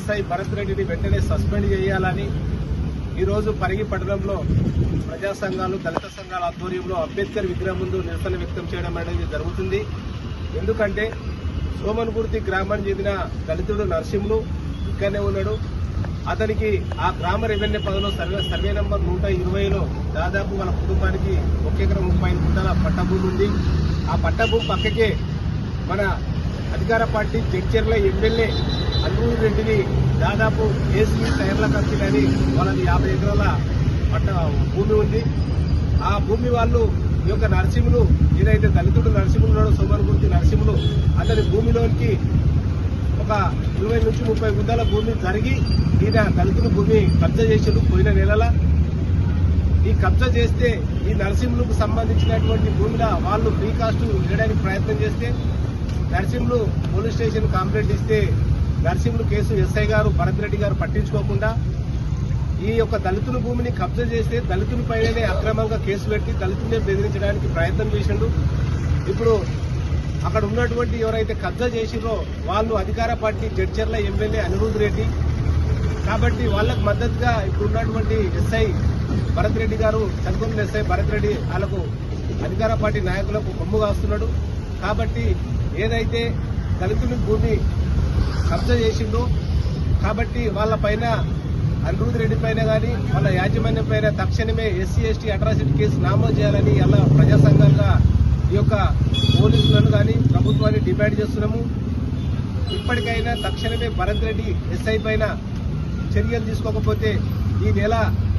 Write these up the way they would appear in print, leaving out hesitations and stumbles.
SI Bharat రెడ్డిని వెంటనే suspend చేయాలని ఈరోజు పరిగి పట్టణంలో ప్రజా సంఘాలు దళిత సంఘాల ఆధ్వర్యంలో అంబేద్కర్ విగ్రహం ముందు నిరసన వ్యక్తం చేయడం అనేది జరుగుతుంది. ఎందుకంటే సోమన్గుర్తి గ్రామానికి చెందిన దళితుడు నరసింహులు ఇక్కడనే ఉన్నాడు. అతనికి ఆ గ్రామ రెవెన్యూ పదవిలో సర్వే నంబర్ 120లో దాదాపు వాళ్ళ కుటుంబానికి 1 ఎకరం 35 గుంటల పట్టభూమి ఉంది. ఆ పట్టభూమి పక్కకే మన అధికార పార్టీ జడ్చర్ల ఎమ్మెల్యే అల్లూరి రెడ్డిని దాదాపు ఏసీ టైర్ల కంపెనీ వాళ్ళది 50 ఎకరాల భూమి ఉంది. ఆ భూమి వాళ్ళు ఈ యొక్క నరసింహులు ఏదైతే దళితుడు నరసింహులు ఉన్నాడో సోమన్గుర్తి నరసింహులు అతని భూమిలోనికి ఒక 20 నుంచి 30 గుంటల భూమి జరిగి ఈయన దళితుల భూమి కబ్జా చేసిండు పోయిన నెలల. ఈ కబ్జా చేస్తే ఈ నరసింహులకు సంబంధించినటువంటి భూమిలో వాళ్ళు ఫ్రీ కాస్ట్ ఇవ్వడానికి ప్రయత్నం చేస్తే నరసింహులు పోలీస్ స్టేషన్ కంప్లైంట్ ఇస్తే నరసింహులు కేసు ఎస్ఐ గారు భరత్ రెడ్డి గారు పట్టించుకోకుండా ఈ యొక్క దళితుల భూమిని కబ్జా చేస్తే దళితులపైనే అక్రమంగా కేసు పెట్టి దళితులనే బెదిరించడానికి ప్రయత్నం చేసిండు. ఇప్పుడు అక్కడ ఉన్నటువంటి ఎవరైతే కబ్జా చేసిరో వాళ్ళు అధికార పార్టీ జడ్చర్ల ఎమ్మెల్యే అనిరుద్ రెడ్డి. కాబట్టి వాళ్ళకు మద్దతుగా ఇప్పుడు ఉన్నటువంటి ఎస్ఐ భరత్ రెడ్డి గారు చదువుకున్న ఎస్ఐ భరత్ రెడ్డి వాళ్ళకు అధికార పార్టీ నాయకులకు కొమ్ము కాస్తున్నాడు. కాబట్టి ఏదైతే దళితుల భూమి కబ్జా చేసిందో కాబట్టి వాళ్ళ పైన అనిరుద్ రెడ్డి పైన కానీ వాళ్ళ యాజమాన్యం పైన తక్షణమే ఎస్సీ ఎస్టీ అట్రాసిటీ కేసు నమోదు చేయాలని ఇలా ప్రజా సంఘంగా ఈ యొక్క పోలీసులను కానీ ప్రభుత్వాన్ని డిమాండ్ చేస్తున్నాము. ఇప్పటికైనా తక్షణమే భరత్ రెడ్డి ఎస్ఐ పైన చర్యలు తీసుకోకపోతే ఈ నెల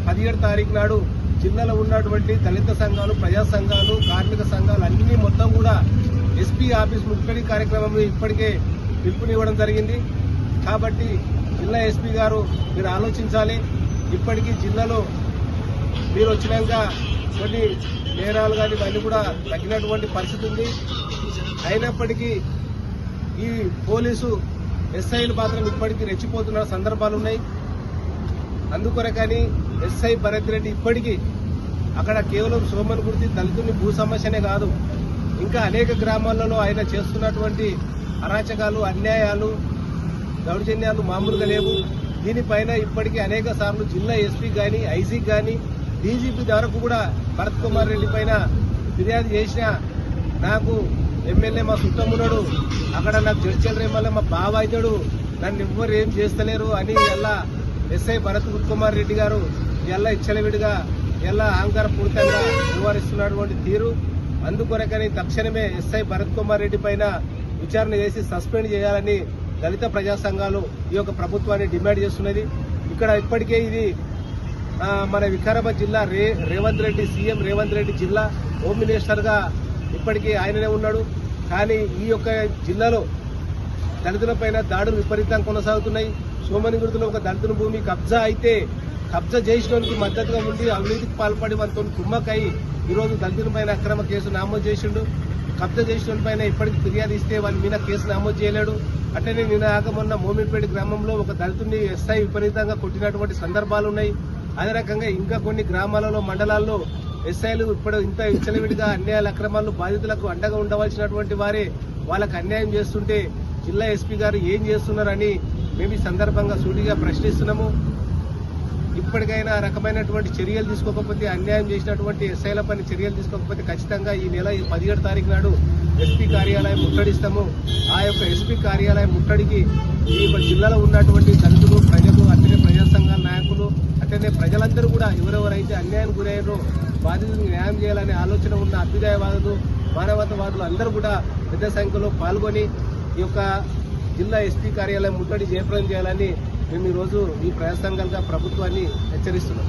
17 తారీఖు నాడు జిల్లాలో ఉన్నటువంటి దళిత సంఘాలు ప్రజా సంఘాలు కార్మిక సంఘాలు అన్ని మొత్తం కూడా ఎస్పీ ఆఫీస్ ముట్టడి కార్యక్రమంలో ఇప్పటికే పిలుపునివ్వడం జరిగింది. కాబట్టి జిల్లా ఎస్పీ గారు మీరు ఆలోచించాలి. ఇప్పటికీ జిల్లాలో మీరు వచ్చినాక కొన్ని నేరాలు కానీ ఇవన్నీ కూడా తగ్గినటువంటి పరిస్థితి ఉంది. అయినప్పటికీ ఈ పోలీసు ఎస్ఐలు మాత్రం ఇప్పటికీ రెచ్చిపోతున్న సందర్భాలు ఉన్నాయి. అందుకొరకని ఎస్ఐ భరత్ రెడ్డి ఇప్పటికీ అక్కడ కేవలం సోమన్గుర్తి దళితుని భూ సమస్యనే కాదు, ఇంకా అనేక గ్రామాలలో ఆయన చేస్తున్నటువంటి అరాచకాలు అన్యాయాలు దౌర్జన్యాలు మామూలుగా లేవు. దీనిపైన ఇప్పటికీ అనేక సార్లు జిల్లా ఎస్పీ కానీ ఐజీ కానీ డీజీపీ వరకు కూడా భరత్ కుమార్ రెడ్డి పైన ఫిర్యాదు చేసిన నాకు ఎమ్మెల్యే మా సుట్టమున్నాడు, అక్కడ నాకు జడ్చల్ రేమల్ల మా బావ అవుతాడు, నన్ను ఎవ్వరు ఏం చేస్తలేరు అని ఎలా ఎస్ఐ భరత్ కుమార్ రెడ్డి గారు ఎలా ఇచ్చలవిడిగా ఎలా అహంకారపూరితంగా వ్యవహరిస్తున్నటువంటి తీరు. అందుకొరకని తక్షణమే ఎస్ఐ భరత్ కుమార్ రెడ్డి పైన విచారణ చేసి సస్పెండ్ చేయాలని దళిత ప్రజా సంఘాలు ఈ యొక్క ప్రభుత్వాన్ని డిమాండ్ చేస్తున్నది. ఇక్కడ ఇప్పటికే ఇది మన వికారాబాద్ జిల్లా రేవంత్ రెడ్డి సీఎం రేవంత్ రెడ్డి జిల్లా హోమ్ మినిస్టర్గా ఇప్పటికీ ఆయననే ఉన్నాడు. కానీ ఈ యొక్క జిల్లాలో దళితులపైన దాడులు విపరీతంగా కొనసాగుతున్నాయి. సోమన్గుర్తిలో ఒక దళితుల భూమి కబ్జా అయితే కబ్జా చేసినోనికి మద్దతుగా ఉండి అవినీతికి పాల్పడి మనతో కుమ్మకై ఈరోజు దళితుల పైన అక్రమ కేసు నమోదు చేసిండు. కబ్జా చేసిన పైన ఇప్పటికి ఫిర్యాదు ఇస్తే వాళ్ళ మీద కేసు నమోదు చేయలేడు. అట్లనే నిన్న మొన్న మోమిన్పేట గ్రామంలో ఒక దళితుడిని ఎస్ఐ విపరీతంగా కొట్టినటువంటి సందర్భాలు ఉన్నాయి. అదే రకంగా ఇంకా కొన్ని గ్రామాలలో మండలాల్లో ఎస్ఐలు ఇప్పుడు ఇంత విచ్చలవిడిగా అన్యాయాల అక్రమాలు బాధితులకు అండగా ఉండవలసినటువంటి వారే వాళ్ళకు అన్యాయం చేస్తుంటే జిల్లా ఎస్పీ గారు ఏం చేస్తున్నారని మేము ఈ సందర్భంగా సూటిగా ప్రశ్నిస్తున్నాము. ఇప్పటికైనా రకమైనటువంటి చర్యలు తీసుకోకపోతే అన్యాయం చేసినటువంటి ఎస్ఐల పైన చర్యలు తీసుకోకపోతే ఖచ్చితంగా ఈ నెల 17 తారీఖు నాడు ఎస్పీ కార్యాలయం ముట్టడిస్తాము. ఆ యొక్క ఎస్పీ కార్యాలయం ముట్టడికి ఈ జిల్లాలో ఉన్నటువంటి దళితులు ప్రజలు అట్లనే ప్రజా సంఘాల నాయకులు అట్లనే ప్రజలందరూ కూడా ఎవరెవరైతే అన్యాయానికి గురయ్యారో బాధితులకు న్యాయం చేయాలనే ఆలోచన ఉన్న అభ్యుదయవాదులు మానవతావాదులు అందరూ కూడా పెద్ద సంఖ్యలో పాల్గొని ఈ యొక్క జిల్లా ఎస్పీ కార్యాలయం ముట్టడి జయప్రదం చేయాలని మేము ఈరోజు ఈ ప్రజా సంఘాలుగా ప్రభుత్వాన్ని హెచ్చరిస్తున్నాం.